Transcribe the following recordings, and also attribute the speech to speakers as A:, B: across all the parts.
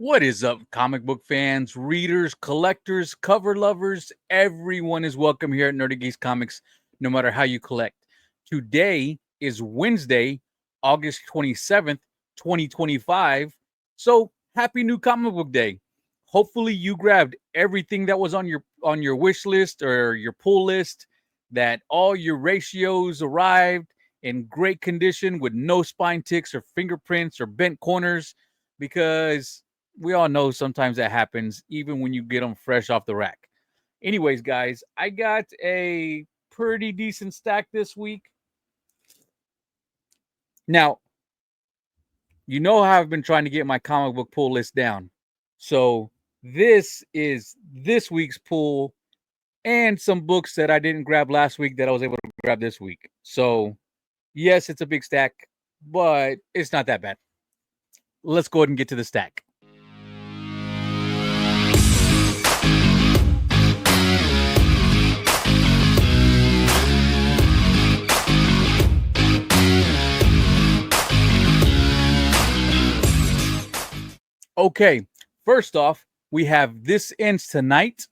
A: What is up, comic book fans, readers, collectors, cover lovers? Everyone is welcome here at NerdyGeeks Comics, no matter how you collect. Today is Wednesday, August 27th, 2025. So, happy new comic book day. Hopefully you grabbed everything that was on your wish list or your pull list, that all your ratios arrived in great condition with no spine ticks or fingerprints or bent corners, because we all know sometimes that happens even when you get them fresh off the rack. Anyways, guys, I got a pretty decent stack this week. Now, you know how I've been trying to get my comic book pull list down. So, this is this week's pull and some books that I didn't grab last week that I was able to grab this week. So, yes, it's a big stack, but it's not that bad. Let's go ahead and get to the stack. Okay, first off, we have This Ends Tonight,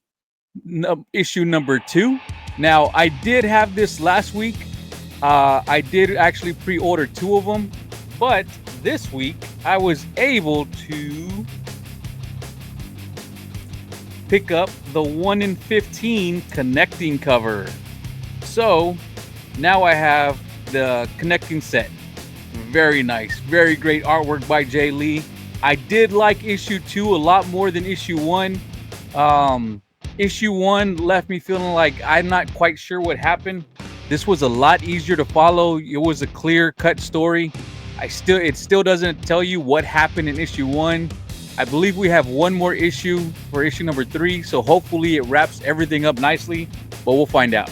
A: issue number 2. Now, I did have this last week. I did actually pre-order 2 of them, but this week I was able to pick up the 1 in 15 connecting cover. So now I have the connecting set. Very nice, very great artwork by Jay Lee. I did like issue 2 a lot more than issue 1. Issue 1 left me feeling like I'm not quite sure what happened. This was a lot easier to follow. It was a clear-cut story. It still doesn't tell you what happened in issue 1. I believe we have one more issue for issue number 3, so hopefully it wraps everything up nicely, but we'll find out.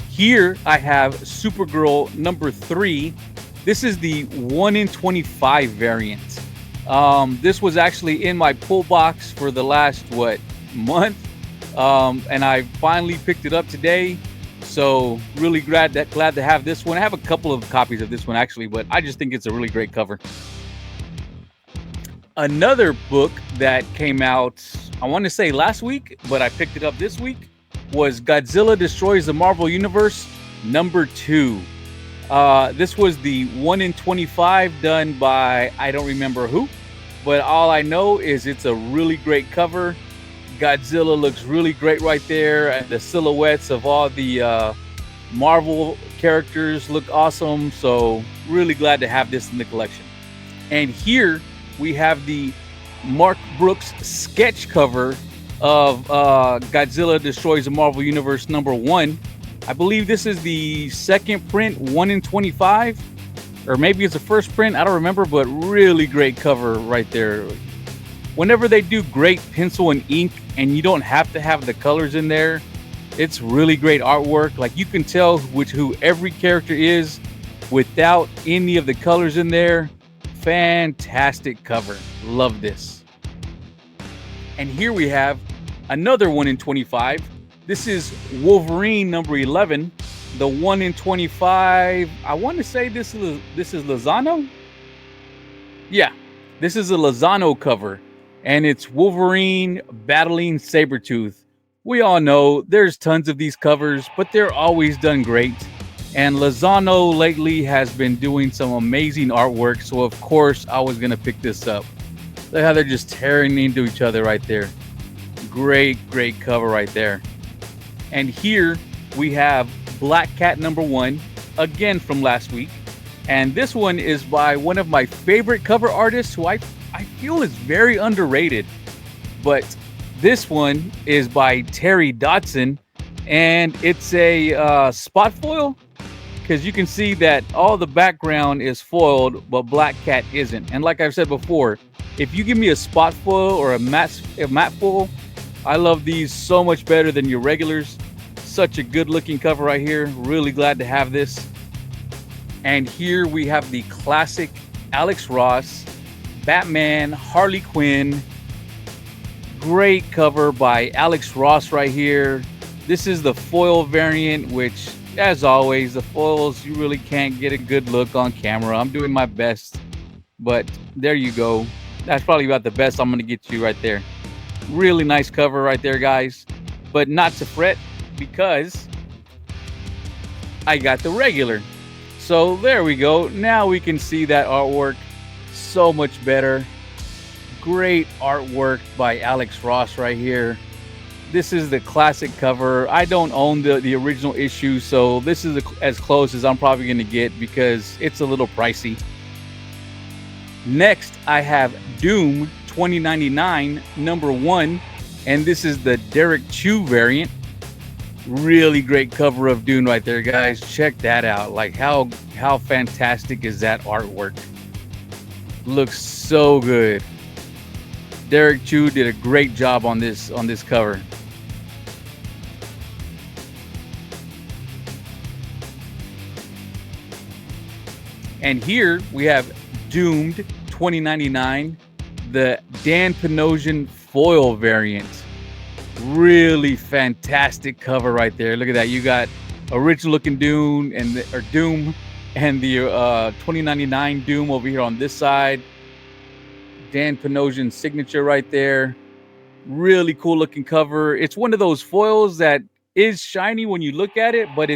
A: Here I have Supergirl number 3. This is the 1 in 25 variant. This was actually in my pull box for the last month, and I finally picked it up today. So really glad to have this one. I have a couple of copies of this one actually, but I just think it's a really great cover. Another book that came out, I want to say last week, but I picked it up this week, was Godzilla Destroys the Marvel Universe number 2. This was the 1 in 25 done by, I don't remember who, but all I know is it's a really great cover. Godzilla looks really great right there, and the silhouettes of all the Marvel characters look awesome. So really glad to have this in the collection. And here we have the Mark Brooks sketch cover of Godzilla Destroys the Marvel Universe number 1. I believe this is the second print, 1 in 25, or maybe it's the first print, I don't remember, but really great cover right there. Whenever they do great pencil and ink and you don't have to have the colors in there, it's really great artwork. Like, you can tell who every character is without any of the colors in there. Fantastic cover. Love this. And here we have another 1 in 25. This is Wolverine number 11, the 1 in 25. I want to say this is Lozano. Yeah, this is a Lozano cover, and it's Wolverine battling Sabretooth. We all know there's tons of these covers, but they're always done great. And Lozano lately has been doing some amazing artwork, so of course I was going to pick this up. Look how they're just tearing into each other right there. Great cover right there. And here we have Black Cat number 1, again from last week. And this one is by one of my favorite cover artists who I feel is very underrated. But this one is by Terry Dodson, and it's a spot foil, because you can see that all the background is foiled, but Black Cat isn't. And like I've said before, if you give me a spot foil or a matte foil, I love these so much better than your regulars. Such a good looking cover right here. Really glad to have this. And here we have the classic Alex Ross, Batman, Harley Quinn. Great cover by Alex Ross right here. This is the foil variant, which, as always, the foils, you really can't get a good look on camera. I'm doing my best, but there you go. That's probably about the best I'm going to get you right there. Really nice cover right there, guys. But not to fret, because I got the regular. So there we go. Now we can see that artwork so much better. Great artwork by Alex Ross right here. This is the classic cover. I don't own the original issue, so this is as close as I'm probably going to get because it's a little pricey. Next, I have Doom 2099 #1, and this is the Derek Chu variant. Really great cover of Doom right there, guys. Check that out. Like how fantastic is that artwork? Looks so good. Derek Chu did a great job on this cover. And here we have Doomed 2099, the Dan Panosian foil variant. Really fantastic cover right there. Look at that. You got original looking Doom and the 2099 Doom over here on this side. Dan Panosian signature right there. Really cool looking cover. It's one of those foils that is shiny when you look at it, but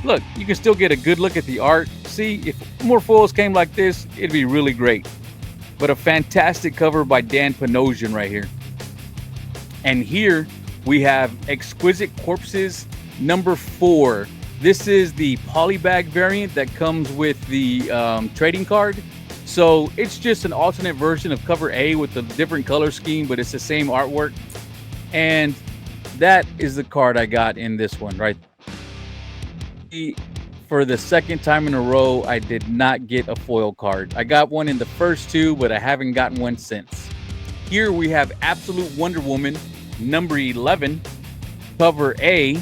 A: look, you can still get a good look at the art. See, if more foils came like this, it'd be really great. But a fantastic cover by Dan Panosian right here. And here we have Exquisite Corpses #4. This is the polybag variant that comes with the trading card. So it's just an alternate version of cover A with a different color scheme, but it's the same artwork. And that is the card I got in this one, right? For the second time in a row, I did not get a foil card. I got one in the first two, but I haven't gotten one since. Here we have Absolute Wonder Woman #11, cover A.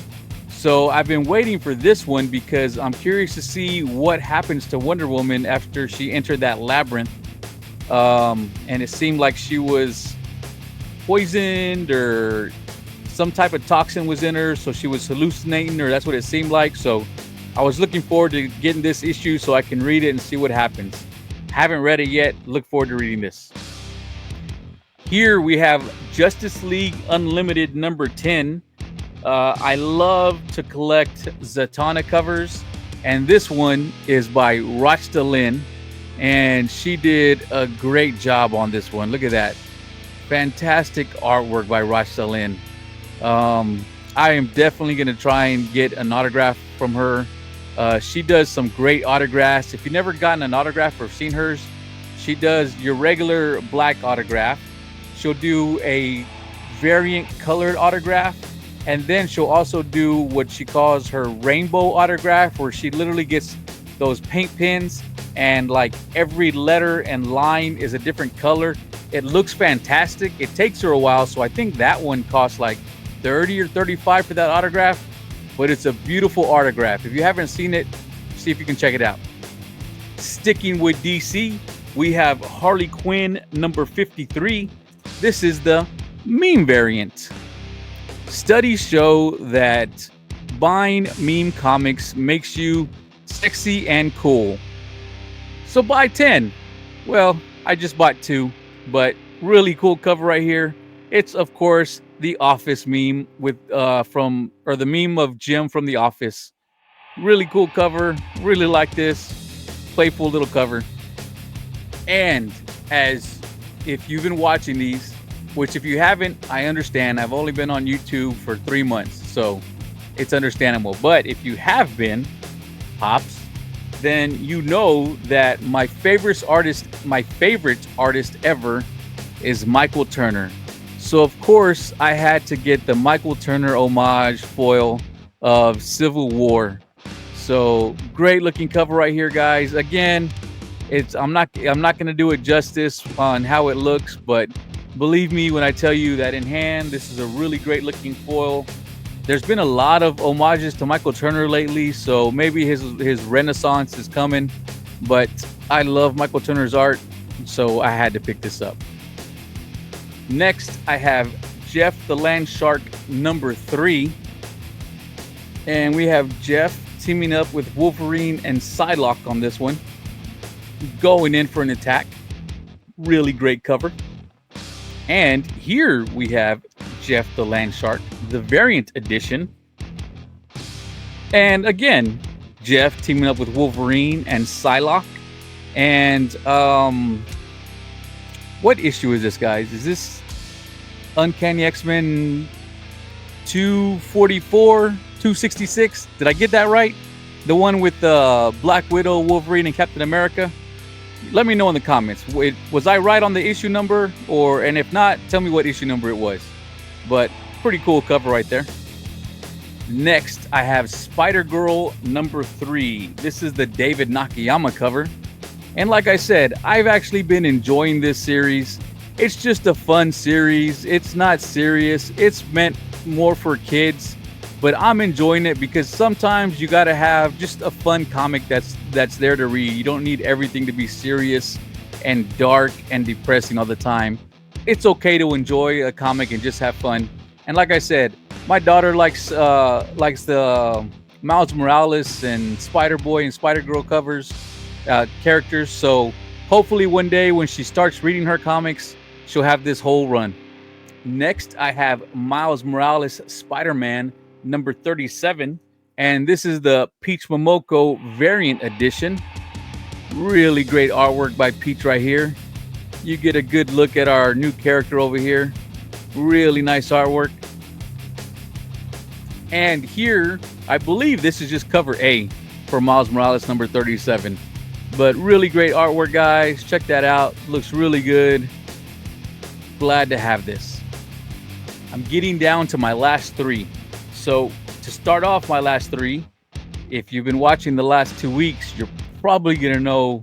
A: So I've been waiting for this one because I'm curious to see what happens to Wonder Woman after she entered that labyrinth. And it seemed like she was poisoned or some type of toxin was in her, so she was hallucinating, or that's what it seemed like. So I was looking forward to getting this issue so I can read it and see what happens. Haven't read it yet. Look forward to reading this. Here we have Justice League Unlimited #10. I love to collect Zatanna covers, and this one is by Rachta Lynn, and she did a great job on this one. Look at that. Fantastic artwork by Rachta Lynn. I am definitely going to try and get an autograph from her. She does some great autographs. If you've never gotten an autograph or seen hers, she does your regular black autograph. She'll do a variant colored autograph, and then she'll also do what she calls her rainbow autograph, where she literally gets those paint pens and like every letter and line is a different color. It looks fantastic. It takes her a while, so I think that one costs like 30 or 35 for that autograph, but it's a beautiful autograph. If you haven't seen it, see if you can check it out. Sticking with DC, we have Harley Quinn #53. This is the meme variant. Studies show that buying meme comics makes you sexy and cool. So buy 10. Well, I just bought 2, but really cool cover right here. It's of course the Office meme with the meme of Jim from The Office. Really cool cover. Really like this. Playful little cover. And as if you've been watching these, which if you haven't, I understand. I've only been on YouTube for 3 months, so it's understandable. But if you have been, Pops, then you know that my favorite artist ever is Michael Turner. So of course I had to get the Michael Turner homage foil of Civil War. So great looking cover right here, guys. Again, I'm not going to do it justice on how it looks, but believe me when I tell you that in hand, this is a really great looking foil. There's been a lot of homages to Michael Turner lately, so maybe his renaissance is coming, but I love Michael Turner's art, so I had to pick this up. Next, I have Jeff the Land Shark #3, and we have Jeff teaming up with Wolverine and Psylocke on this one, going in for an attack. Really great cover. And here we have Jeff the Land Shark, the variant edition. And again, Jeff teaming up with Wolverine and Psylocke. And what issue is this, guys? Is this Uncanny X-Men 244, 266? Did I get that right? The one with Black Widow, Wolverine, and Captain America? Let me know in the comments. Was I right on the issue number? And if not, tell me what issue number it was. But pretty cool cover right there. Next, I have Spider-Girl number 3. This is the David Nakayama cover. And like I said, I've actually been enjoying this series. It's just a fun series. It's not serious. It's meant more for kids. But I'm enjoying it because sometimes you got to have just a fun comic that's there to read. You don't need everything to be serious and dark and depressing all the time. It's okay to enjoy a comic and just have fun. And like I said, my daughter likes the Miles Morales and Spider-Boy and Spider-Girl covers, characters. So hopefully one day when she starts reading her comics, she'll have this whole run. Next, I have Miles Morales Spider-Man number 37, and this is the Peach Momoko variant edition. Really great artwork by Peach right here. You get a good look at our new character over here. Really nice artwork. And here, I believe this is just cover A for Miles Morales number 37. But really great artwork, guys. Check that out. Looks really good. Glad to have this. I'm getting down to my last 3. So to start off my last 3, if you've been watching the last 2 weeks, you're probably going to know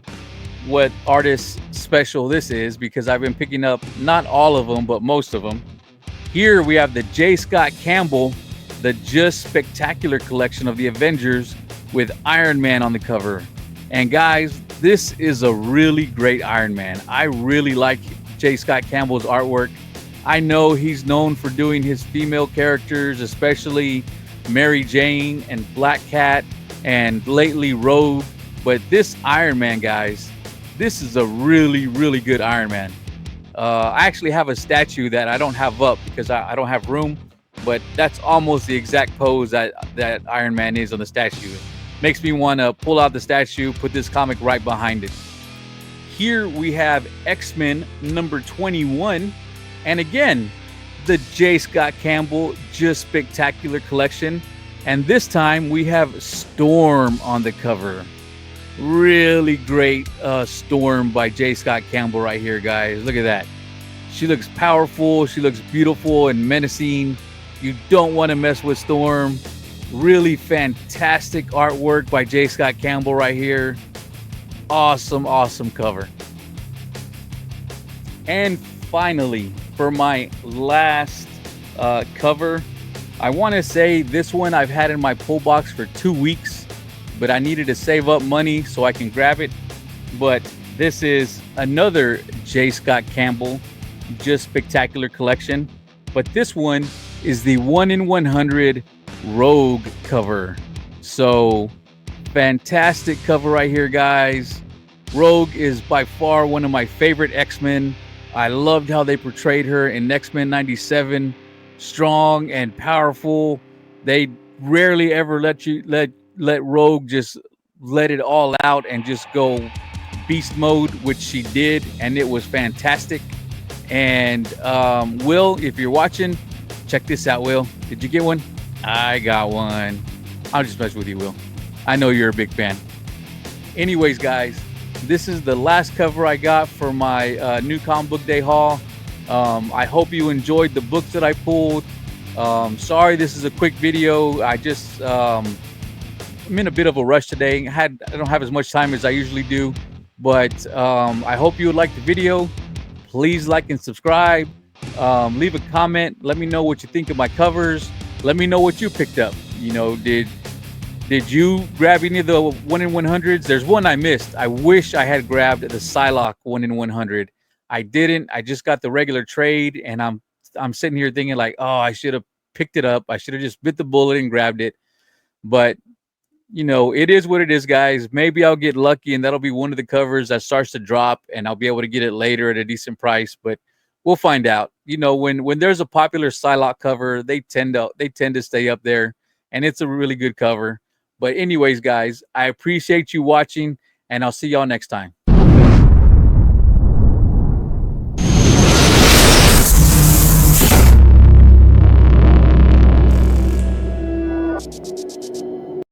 A: what artist special this is because I've been picking up not all of them, but most of them. Here we have the J. Scott Campbell, the Just Spectacular collection of the Avengers with Iron Man on the cover. And guys, this is a really great Iron Man. I really like J. Scott Campbell's artwork. I know he's known for doing his female characters, especially Mary Jane and Black Cat and lately Rogue. But this Iron Man, guys, this is a really, really good Iron Man. I actually have a statue that I don't have up because I don't have room, but that's almost the exact pose that Iron Man is on the statue. Makes me want to pull out the statue, put this comic right behind it. Here we have X-Men number 21. And again, the J. Scott Campbell Just Spectacular collection. And this time we have Storm on the cover. Really great Storm by J. Scott Campbell right here, guys. Look at that. She looks powerful. She looks beautiful and menacing. You don't want to mess with Storm. Really fantastic artwork by J. Scott Campbell right here. Awesome, awesome cover. And finally, for my last cover, I want to say this one I've had in my pull box for 2 weeks, but I needed to save up money so I can grab it. But this is another J. Scott Campbell Just Spectacular collection, but this one is the 1 in 100 Rogue cover. So fantastic cover right here, guys. Rogue is by far one of my favorite X-Men. I loved how they portrayed her in X-Men 97. Strong and powerful. They rarely ever let Rogue just let it all out and just go beast mode, which she did, and it was fantastic. And Will, if you're watching, check this out. Will, did you get one? I got one. I'll just mess with you, Will. I know you're a big fan. Anyways, guys, this is the last cover I got for my new comic book day haul. I hope you enjoyed the books that I pulled. Sorry this is a quick video. I'm in a bit of a rush today. I don't have as much time as I usually do, but I hope you would like the video. Please like and subscribe. Leave a comment. Let me know what you think of my covers. Let me know what you picked up. You know, did you grab any of the 1 in 100s? There's one I missed. I wish I had grabbed the Psylocke 1 in 100. I didn't. I just got the regular trade, and I'm sitting here thinking like, oh, I should have picked it up. I should have just bit the bullet and grabbed it. But you know, it is what it is, guys. Maybe I'll get lucky and that'll be one of the covers that starts to drop and I'll be able to get it later at a decent price, but we'll find out. You know, when there's a popular Psylocke cover, they tend to stay up there and it's a really good cover. But anyways, guys, I appreciate you watching and I'll see y'all next time.